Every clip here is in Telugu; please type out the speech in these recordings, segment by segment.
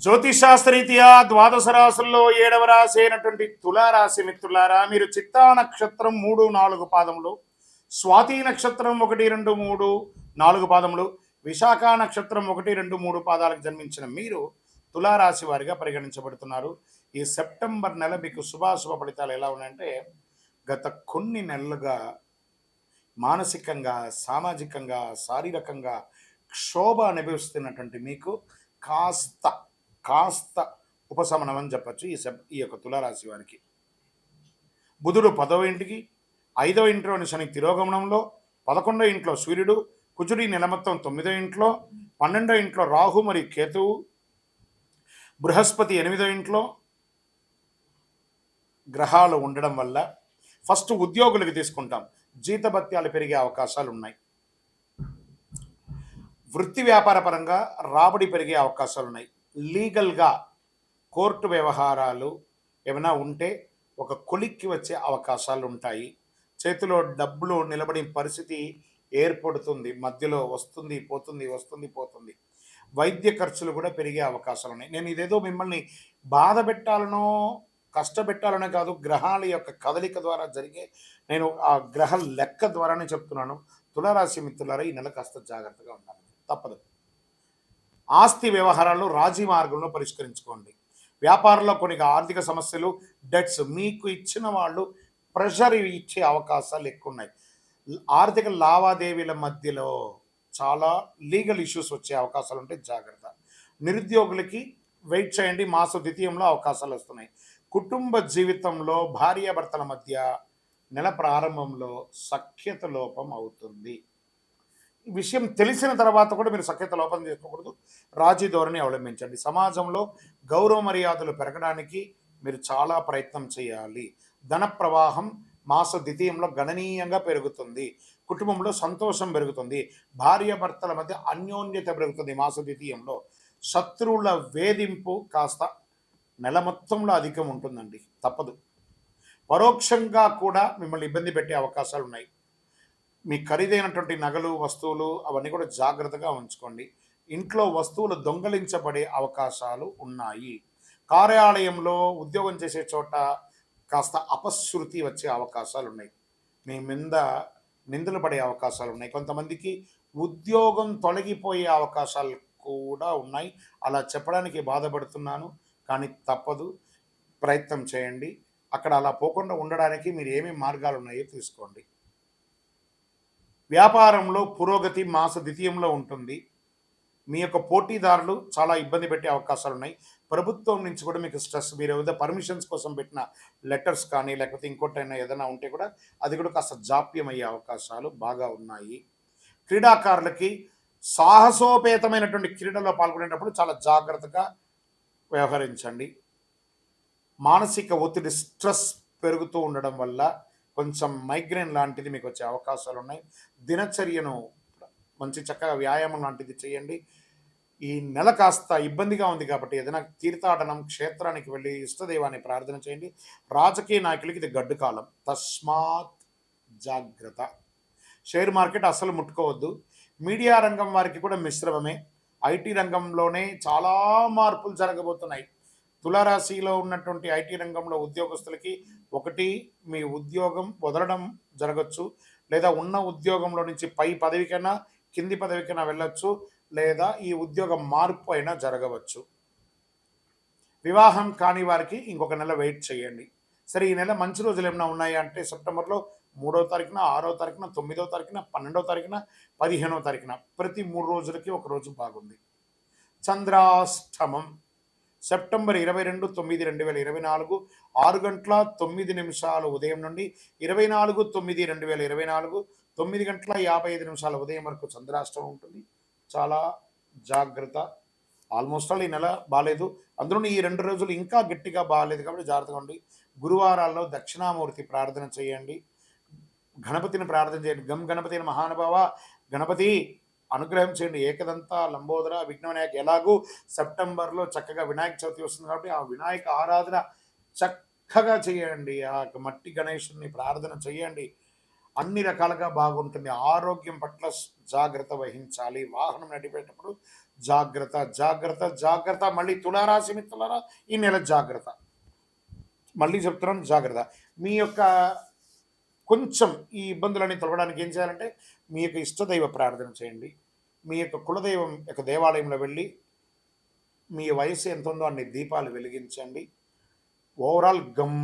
జ్యోతిషాస్త్రరీత్యా ద్వాదశ రాశుల్లో 7వ రాశి అయినటువంటి తులారాశి మిత్రులారా, మీరు చిత్తా నక్షత్రం 3, 4 పాదములు, స్వాతి నక్షత్రం 1, 2, 3, 4 పాదములు, విశాఖ నక్షత్రం 1, 2, 3 పాదాలకు జన్మించిన మీరు తులారాశి వారిగా పరిగణించబడుతున్నారు. ఈ సెప్టెంబర్ నెల మీకు శుభాశుభ ఫలితాలు ఎలా ఉన్నాయంటే, గత కొన్ని నెలలుగా మానసికంగా, సామాజికంగా, శారీరకంగా క్షోభ అనుభవిస్తున్నటువంటి మీకు కాస్త కాస్త ఉపశమనం అని చెప్పచ్చు ఈ యొక్క తులారాశి వారికి. బుధుడు 10వ ఇంటికి, 5వ ఇంట్లోని శని తిరోగమనంలో, 11వ ఇంట్లో సూర్యుడు, కుజుడి నెల మొత్తం 9వ ఇంట్లో, 12వ ఇంట్లో రాహు మరియు కేతువు, బృహస్పతి 8వ ఇంట్లో గ్రహాలు ఉండడం వల్ల ఫస్ట్ ఉద్యోగులకు తీసుకుంటాం, జీతభత్యాలు పెరిగే అవకాశాలు ఉన్నాయి. వృత్తి వ్యాపార పరంగా రాబడి పెరిగే అవకాశాలు ఉన్నాయి. లీగల్గా కోర్టు వ్యవహారాలు ఏమైనా ఉంటే ఒక కొలిక్కి వచ్చే అవకాశాలు ఉంటాయి. చేతిలో డబ్బులు నిలబడి పరిస్థితి ఏర్పడుతుంది, మధ్యలో వస్తుంది పోతుంది. వైద్య ఖర్చులు కూడా పెరిగే అవకాశాలు ఉన్నాయి. నేను ఇదేదో మిమ్మల్ని బాధ పెట్టాలనో కష్టపెట్టాలనే కాదు, గ్రహాల యొక్క కదలిక ద్వారా జరిగే, నేను ఆ గ్రహ లెక్క ద్వారానే చెప్తున్నాను. తులారాశి మిత్రులారా, ఈ నెల కాస్త జాగ్రత్తగా ఉండాలి, తప్పదు. ఆస్తి వ్యవహారాలు రాజీ మార్గంలో పరిష్కరించుకోండి. వ్యాపారంలో కొన్ని ఆర్థిక సమస్యలు, డెట్స్ మీకు ఇచ్చిన వాళ్ళు ప్రెషర్ ఇచ్చే అవకాశాలు ఎక్కువ ఉన్నాయి. ఆర్థిక లావాదేవీల మధ్యలో చాలా లీగల్ ఇష్యూస్ వచ్చే అవకాశాలు ఉంటే జాగ్రత్త. నిరుద్యోగులకి వెయిట్ చేయండి, మాస ద్వితీయంలో అవకాశాలు వస్తున్నాయి. కుటుంబ జీవితంలో భార్యాభర్తల మధ్య నెల ప్రారంభంలో సఖ్యత లోపం అవుతుంది. ఈ విషయం తెలిసిన తర్వాత కూడా మీరు సఖ్యత లోపం చేసుకోకూడదు, రాజీ ధోరణి అవలంబించండి. సమాజంలో గౌరవ మర్యాదలు పెరగడానికి మీరు చాలా ప్రయత్నం చేయాలి. ధన ప్రవాహం మాస ద్వితీయంలో గణనీయంగా పెరుగుతుంది. కుటుంబంలో సంతోషం పెరుగుతుంది. భార్యాభర్తల మధ్య అన్యోన్యత పెరుగుతుంది. మాస ద్వితీయంలో శత్రువుల వేధింపు కాస్త నెల మొత్తంలో అధికం ఉంటుందండి, తప్పదు. పరోక్షంగా కూడా మిమ్మల్ని ఇబ్బంది పెట్టే అవకాశాలు ఉన్నాయి. మీ ఖరీదైనటువంటి నగలు, వస్తువులు అవన్నీ కూడా జాగ్రత్తగా ఉంచుకోండి. ఇంట్లో వస్తువులు దొంగలించబడే అవకాశాలు ఉన్నాయి. కార్యాలయంలో ఉద్యోగం చేసే చోట కాస్త అపశృతి వచ్చే అవకాశాలు ఉన్నాయి. మీ మీద నిందలు పడే అవకాశాలు ఉన్నాయి. కొంతమందికి ఉద్యోగం తొలగిపోయే అవకాశాలు కూడా ఉన్నాయి. అలా చెప్పడానికి బాధపడుతున్నాను, కానీ తప్పదు, ప్రయత్నం చేయండి. అక్కడ అలా పోకుండా ఉండడానికి మీరు ఏమేమి మార్గాలు ఉన్నాయో తీసుకోండి. వ్యాపారంలో పురోగతి మాస ద్వితీయంలో ఉంటుంది. మీ యొక్క పోటీదారులు చాలా ఇబ్బంది పెట్టే అవకాశాలు ఉన్నాయి. ప్రభుత్వం నుంచి కూడా మీకు స్ట్రెస్, మీరు ఏదైనా పర్మిషన్స్ కోసం పెట్టిన లెటర్స్ కానీ లేకపోతే ఇంకోటైనా ఏదైనా ఉంటే కూడా అది కూడా కాస్త జాప్యం అయ్యే అవకాశాలు బాగా ఉన్నాయి. క్రీడాకారులకి సాహసోపేతమైనటువంటి క్రీడల్లో పాల్గొనేటప్పుడు చాలా జాగ్రత్తగా వ్యవహరించండి. మానసిక ఒత్తిడి, స్ట్రెస్ పెరుగుతూ ఉండడం వల్ల కొంచెం మైగ్రేన్ లాంటిది మీకు వచ్చే అవకాశాలు ఉన్నాయి. దినచర్యను మంచి చక్కగా వ్యాయామం లాంటిది చేయండి. ఈ నెల కాస్త ఇబ్బందిగా ఉంది కాబట్టి ఏదైనా తీర్థాటనం, క్షేత్రానికి వెళ్ళి ఇష్టదైవాన్ని ప్రార్థన చేయండి. రాజకీయ నాయకులకి ఇది గడ్డు కాలం, తస్మాత్ జాగ్రత్త. షేర్ మార్కెట్ అస్సలు ముట్టుకోవద్దు. మీడియా రంగం వారికి కూడా మిశ్రమమే. ఐటీ రంగంలోనే చాలా మార్పులు జరగబోతున్నాయి. తులారాశిలో ఉన్నటువంటి ఐటీ రంగంలో ఉద్యోగస్తులకి ఒకటి, మీ ఉద్యోగం వదలడం జరగచ్చు, లేదా ఉన్న ఉద్యోగంలో నుంచి పై పదవికైనా కింది పదవికైనా వెళ్ళొచ్చు, లేదా ఈ ఉద్యోగం మార్పు అయినా జరగవచ్చు. వివాహం కాని వారికి ఇంకొక నెల వెయిట్ చేయండి. సరే, ఈ నెల మంచి రోజులు ఏమైనా ఉన్నాయా అంటే సెప్టెంబర్లో 3వ తారీఖున, 6వ తారీఖున, 9వ తారీఖున, 12వ తారీఖున, 15వ తారీఖున, ప్రతి 3 రోజులకి ఒక రోజు బాగుంది. చంద్రాష్టమం సెప్టెంబర్ 22, 9, 2024 6:09 ఉదయం నుండి 24, 9, 2024 9:55 ఉదయం వరకు చంద్రాష్టమం ఉంటుంది. చాలా జాగ్రత్త. ఆల్మోస్ట్ ఆల్ ఈ నెల బాగాలేదు, అందులో ఈ 2 రోజులు ఇంకా గట్టిగా బాగాలేదు కాబట్టి జాగ్రత్తగా ఉండి. గురువారాల్లో దక్షిణామూర్తి ప్రార్థన చేయండి, గణపతిని ప్రార్థన చేయండి. గం గణపతి మహానుభావ, గణపతి అనుగ్రహం చేయండి. ఏకదంత లంబోదర విఘ్న వినాయక. ఎలాగూ సెప్టెంబర్లో చక్కగా వినాయక చవితి వస్తుంది కాబట్టి ఆ వినాయక ఆరాధన చక్కగా చేయండి. ఆ మట్టి గణేశుని ప్రార్థన చేయండి. అన్ని రకాలుగా బాగుంటుంది. ఆరోగ్యం పట్ల జాగ్రత్త వహించాలి. వాహనం నడిపేటప్పుడు జాగ్రత్త, జాగ్రత్త, జాగ్రత్త. మళ్ళీ తులారాశి మిత్రులారా, ఈ నెల జాగ్రత్త. మళ్ళీ చెప్తున్నాను, జాగ్రత్త. మీ యొక్క కొంచెం ఈ ఇబ్బందులన్నీ తొలగడానికి ఏం చేయాలంటే, మీ యొక్క ఇష్టదైవ ప్రార్థన చేయండి. మీ యొక్క కులదైవం యొక్క దేవాలయంలో వెళ్ళి మీ వయసు ఎంత ఉందో అన్ని దీపాలు వెలిగించండి. ఓవరాల్ గమ్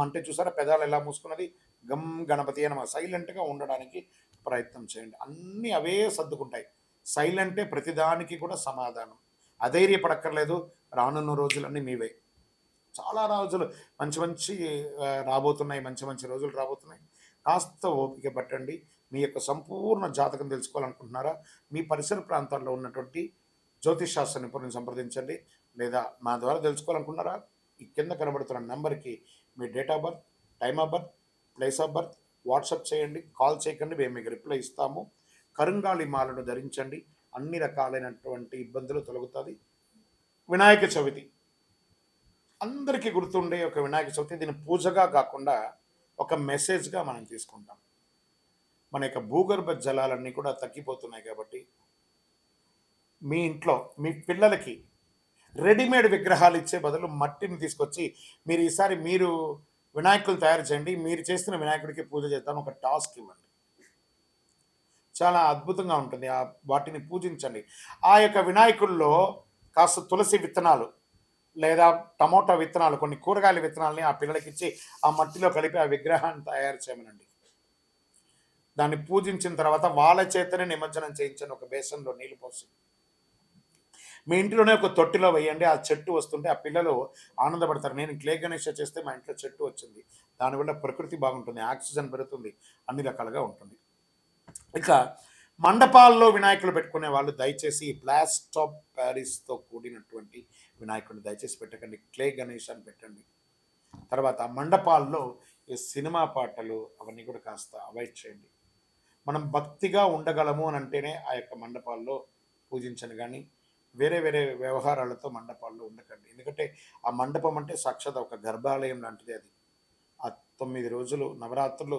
అంటే చూసారా, పెదాలు ఎలా మూసుకున్నది, గమ్ గణపతి అని సైలెంట్గా ఉండడానికి ప్రయత్నం చేయండి. అన్నీ అవే సర్దుకుంటాయి. సైలెంటే ప్రతిదానికి కూడా సమాధానం. అధైర్యపడక్కర్లేదు. రానున్న రోజులన్నీ మీవే. చాలా రోజులు మంచి మంచి రాబోతున్నాయి. మంచి మంచి రోజులు రాబోతున్నాయి. కాస్త ఓపిక పట్టండి. మీ యొక్క సంపూర్ణ జాతకం తెలుసుకోవాలనుకుంటున్నారా? మీ పరిసర ప్రాంతాల్లో ఉన్నటువంటి జ్యోతిష్ శాస్త్ర నిపుణులను సంప్రదించండి. లేదా మా ద్వారా తెలుసుకోవాలనుకున్నారా? ఈ కింద కనబడుతున్న నెంబర్కి మీ date of birth, time of birth, place of birth WhatsApp చేయండి. కాల్ చేయకండి, మేము మీకు రిప్లై ఇస్తాము. కరుంగాళి మాలను ధరించండి. అన్ని రకాలైనటువంటి ఇబ్బందులు తొలగుతుంది. వినాయక చవితి అందరికీ గుర్తుండే ఒక వినాయక చవితి. దీన్ని పూజగా కాకుండా ఒక మెసేజ్గా మనం తీసుకుంటాం. మన యొక్క భూగర్భ జలాలన్నీ కూడా తగ్గిపోతున్నాయి కాబట్టి మీ ఇంట్లో మీ పిల్లలకి రెడీమేడ్ విగ్రహాలు ఇచ్చే బదులు మట్టిని తీసుకొచ్చి మీరు ఈసారి మీరు వినాయకులు తయారు చేయండి. మీరు చేస్తున్న వినాయకుడికి పూజ చేద్దాం ఒక టాస్క్ ఇవ్వండి. చాలా అద్భుతంగా ఉంటుంది. వాటిని పూజించండి. ఆ యొక్క వినాయకుల్లో కాస్త తులసి విత్తనాలు లేదా టమోటా విత్తనాలు, కొన్ని కూరగాయల విత్తనాలని ఆ పిల్లలకి ఇచ్చి ఆ మట్టిలో కలిపి ఆ విగ్రహాన్ని తయారు చేయమనండి. దాన్ని పూజించిన తర్వాత వాళ్ళ చేతనే నిమజ్జనం చేయించండి. ఒక బేసన్లో నీళ్ళు పోసి మీ ఇంట్లోనే ఒక తొట్టిలో వేయండి. ఆ చెట్టు వస్తుంటే ఆ పిల్లలు ఆనందపడతారు. నేను క్లే గణేష చేస్తే మా ఇంట్లో చెట్టు వచ్చింది. దానివల్ల ప్రకృతి బాగుంటుంది, ఆక్సిజన్ పెరుగుతుంది, అన్ని రకాలుగా ఉంటుంది. ఇక మండపాల్లో వినాయకులు పెట్టుకునే వాళ్ళు దయచేసి ప్లాస్టర్ ఆఫ్ ప్యారిస్తో కూడినటువంటి వినాయకుడిని దయచేసి పెట్టకండి. క్లే గణేష్ అని పెట్టండి. తర్వాత మండపాల్లో ఈ సినిమా పాటలు అవన్నీ కూడా కాస్త అవాయిడ్ చేయండి. మనం భక్తిగా ఉండగలము అని అంటేనే ఆ యొక్క మండపాల్లో పూజించను, కానీ వేరే వేరే వ్యవహారాలతో మండపాల్లో ఉండకండి. ఎందుకంటే ఆ మండపం అంటే సాక్షాత్ ఒక గర్భాలయం లాంటిది. అది ఆ 9 రోజులు నవరాత్రులు,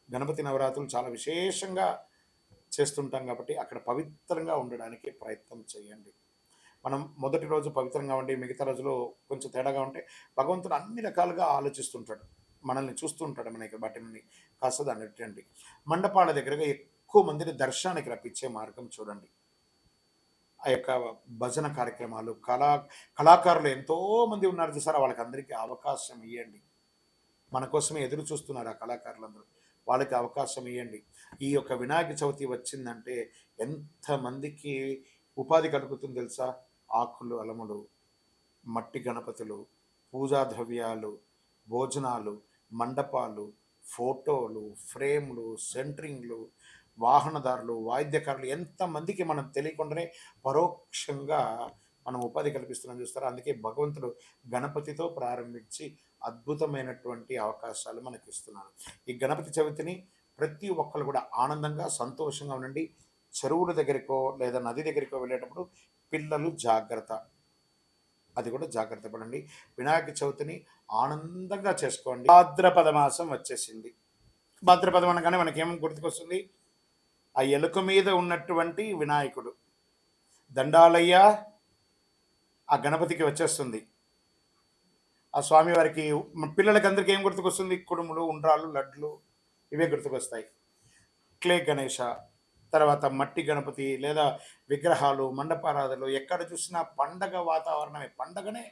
గణపతి నవరాత్రులు చాలా విశేషంగా చేస్తుంటాం కాబట్టి అక్కడ పవిత్రంగా ఉండడానికి ప్రయత్నం చేయండి. మనం మొదటి రోజు పవిత్రంగా ఉండి మిగతా రోజులు కొంచెం తేడాగా ఉంటే భగవంతుడు అన్ని రకాలుగా ఆలోచిస్తుంటాడు, మనల్ని చూస్తుంటాడు. మనకి వాటిని కాస్త దాన్ని మండపాల దగ్గరగా ఎక్కువ మందిని దర్శనానికి రప్పించే మార్గం చూడండి. ఆ యొక్క భజన కార్యక్రమాలు, కళాకారులు ఎంతోమంది ఉన్నారు చూసారా, వాళ్ళకి అందరికీ అవకాశం ఇవ్వండి. మన కోసమే ఎదురు చూస్తున్నారు ఆ కళాకారులందరూ, వాళ్ళకి అవకాశం ఇవ్వండి. ఈ యొక్క వినాయక చవితి వచ్చిందంటే ఎంతమందికి ఉపాధి కలుగుతుంది తెలుసా? ఆకులు అలములు, మట్టి గణపతులు, పూజా ద్రవ్యాలు, భోజనాలు, మండపాలు, ఫోటోలు, ఫ్రేమ్లు, సెంటరింగ్లు, వాహనదారులు, వాయిద్యకారులు, ఎంతమందికి మనం తెలియకుండానే పరోక్షంగా మనం ఉపాధి కల్పిస్తున్నాం చూస్తారా. అందుకే భగవంతుడు గణపతితో ప్రారంభించి అద్భుతమైనటువంటి అవకాశాలు మనకి ఇస్తున్నారు. ఈ గణపతి చవితిని ప్రతి ఒక్కరు కూడా ఆనందంగా సంతోషంగా ఉండండి. చెరువుల దగ్గరికో లేదా నది దగ్గరికో వెళ్ళేటప్పుడు పిల్లలు జాగ్రత్త, అది కూడా జాగ్రత్త పడండి. వినాయక చవితిని ఆనందంగా చేసుకోండి. భాద్రపద మాసం వచ్చేసింది. భాద్రపదం అనగానే మనకేం గుర్తుకొస్తుంది? ఆ ఎలుక మీద ఉన్నటువంటి వినాయకుడు, దండాలయ్య ఆ గణపతికి వచ్చేస్తుంది. ఆ స్వామివారికి పిల్లలకి అందరికీ ఏం గుర్తుకొస్తుంది? కుడుములు, ఉండ్రాలు, లడ్లు, ఇవే గుర్తుకొస్తాయి. క్లే గణేష, తర్వాత మట్టి గణపతి లేదా విగ్రహాలు, మండపారాధనలు, ఎక్కడ చూసినా పండగ వాతావరణమే. పండగనే,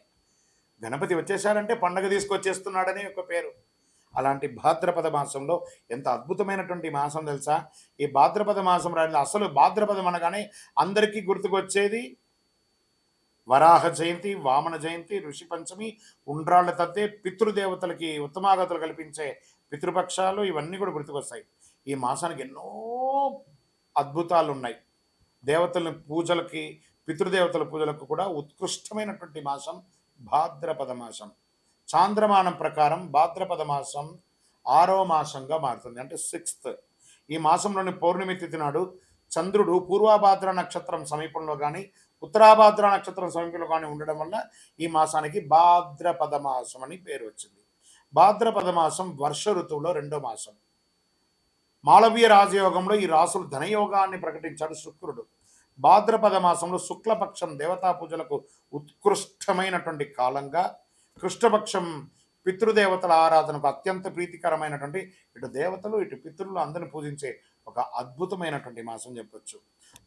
గణపతి వచ్చేసారంటే పండగ తీసుకొచ్చేస్తున్నాడని ఒక పేరు. అలాంటి భాద్రపద మాసంలో ఎంత అద్భుతమైనటువంటి మాసం తెలుసా? ఈ భాద్రపద మాసం రాని అసలు భాద్రపదం అనగానే అందరికీ గుర్తుకొచ్చేది వరాహ జయంతి, వామన జయంతి, ఋషి పంచమి, ఉండ్రాళ్ళ తద్దే, పితృదేవతలకి ఉత్తమాగతులు కల్పించే పితృపక్షాలు, ఇవన్నీ కూడా గుర్తుకొస్తాయి. ఈ మాసానికి ఎన్నో అద్భుతాలు ఉన్నాయి. దేవతల పూజలకి, పితృదేవతల పూజలకు కూడా ఉత్కృష్టమైనటువంటి మాసం భాద్రపద మాసం. చాంద్రమానం ప్రకారం భాద్రపద మాసం 6వ మాసంగా మారుతుంది, అంటే 6th. ఈ మాసంలోని పౌర్ణమి తిథి నాడు చంద్రుడు పూర్వభాద్ర నక్షత్రం సమీపంలో కానీ ఉత్తరాభాద్ర నక్షత్రం సమీపంలో కానీ ఉండడం వల్ల ఈ మాసానికి భాద్రపద మాసం అని పేరు వచ్చింది. భాద్రపద మాసం వర్ష ఋతువులో 2వ మాసం. మాళవీయ రాజయోగంలో ఈ రాసులు ధనయోగాన్ని ప్రకటించాడు శుక్రుడు. భాద్రపద మాసంలో శుక్లపక్షం దేవతా పూజలకు ఉత్కృష్టమైనటువంటి కాలంగా, కృష్ణపక్షం పితృదేవతల ఆరాధనకు అత్యంత ప్రీతికరమైనటువంటి, ఇటు దేవతలు ఇటు పితృలు అందరిని పూజించే ఒక అద్భుతమైనటువంటి మాసం చెప్పొచ్చు.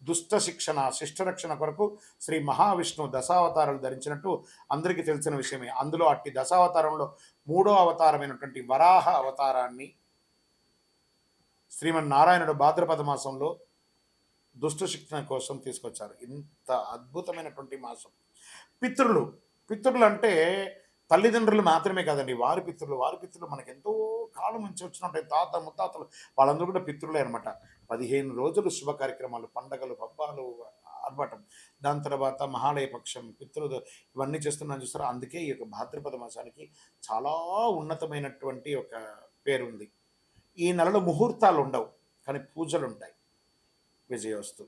దుష్ట శిక్షణ శిష్టరక్షణ కొరకు శ్రీ మహావిష్ణువు దశావతారాలు ధరించినట్టు అందరికీ తెలిసిన విషయమే. అందులో అట్టి దశావతారంలో మూడో అవతారమైనటువంటి వరాహ అవతారాన్ని శ్రీమన్నారాయణుడు భాద్రపద మాసంలో దుష్ట శిక్షణ కోసం తీసుకొచ్చారు. ఇంత అద్భుతమైనటువంటి మాసం. పితృలు పితృలు అంటే తల్లిదండ్రులు మాత్రమే కాదండి, వారి పితృలు మనకు ఎంతో కాలం నుంచి వచ్చినట్టు తాత ముత్తాతలు వాళ్ళందరూ కూడా పితృలే అనమాట. 15 రోజులు శుభ కార్యక్రమాలు, పండగలు, పబ్బాలు, ఆర్భాటం. దాని తర్వాత మహాలయ పక్షం, పితృలు ఇవన్నీ చేస్తున్నాను చూస్తారా. అందుకే ఈ యొక్క భాద్రపద మాసానికి చాలా ఉన్నతమైనటువంటి ఒక పేరుంది. ఈ నెలలో ముహూర్తాలు ఉండవు, కానీ పూజలు ఉంటాయి. విజయోస్తు.